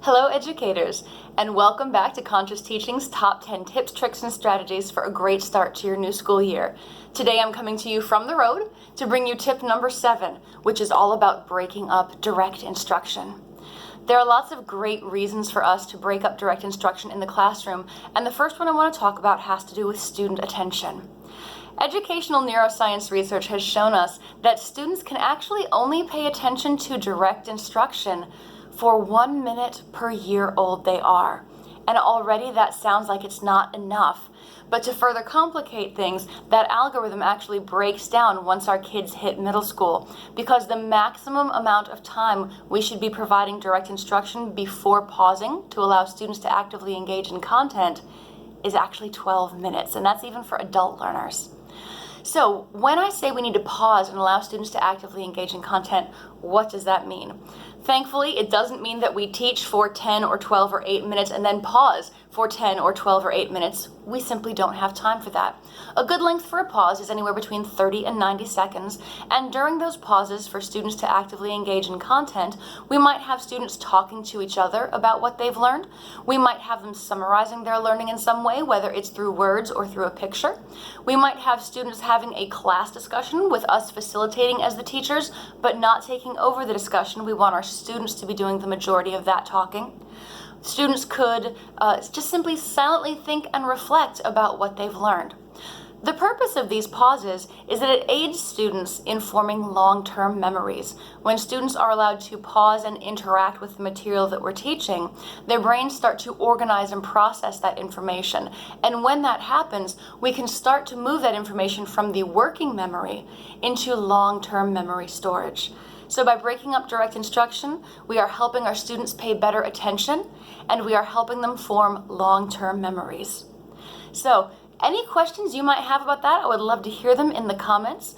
Hello educators, and welcome back to Conscious Teaching's Top 10 Tips, Tricks, and Strategies for a great start to your new school year. Today I'm coming to you from the road to bring you tip number 7, which is all about breaking up direct instruction. There are lots of great reasons for us to break up direct instruction in the classroom, and the first one I want to talk about has to do with student attention. Educational neuroscience research has shown us that students can actually only pay attention to direct instruction for 1 minute per year old they are. And already that sounds like it's not enough. But to further complicate things, that algorithm actually breaks down once our kids hit middle school, because the maximum amount of time we should be providing direct instruction before pausing to allow students to actively engage in content is actually 12 minutes, and that's even for adult learners. So when I say we need to pause and allow students to actively engage in content, what does that mean? Thankfully, it doesn't mean that we teach for 10 or 12 or 8 minutes and then pause for 10 or 12 or 8 minutes. We simply don't have time for that. A good length for a pause is anywhere between 30 and 90 seconds, and during those pauses for students to actively engage in content, we might have students talking to each other about what they've learned. We might have them summarizing their learning in some way, whether it's through words or through a picture. We might have students having a class discussion with us facilitating as the teachers, but not taking over the discussion. We want our students to be doing the majority of that talking. Students could just simply silently think and reflect about what they've learned. The purpose of these pauses is that it aids students in forming long-term memories. When students are allowed to pause and interact with the material that we're teaching, their brains start to organize and process that information. And when that happens, we can start to move that information from the working memory into long-term memory storage. So by breaking up direct instruction, we are helping our students pay better attention, and we are helping them form long-term memories. So, any questions you might have about that, I would love to hear them in the comments.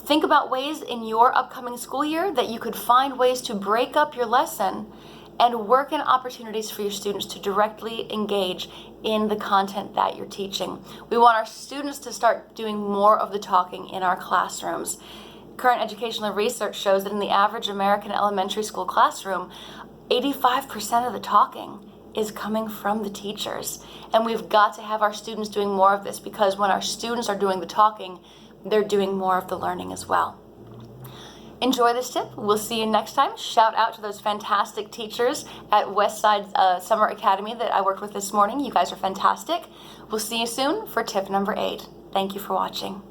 Think about ways in your upcoming school year that you could find ways to break up your lesson and work in opportunities for your students to directly engage in the content that you're teaching. We want our students to start doing more of the talking in our classrooms. Current educational research shows that in the average American elementary school classroom, 85% of the talking is coming from the teachers. And we've got to have our students doing more of this, because when our students are doing the talking, they're doing more of the learning as well. Enjoy this tip. We'll see you next time. Shout out to those fantastic teachers at Westside Summer Academy that I worked with this morning. You guys are fantastic. We'll see you soon for tip number 8. Thank you for watching.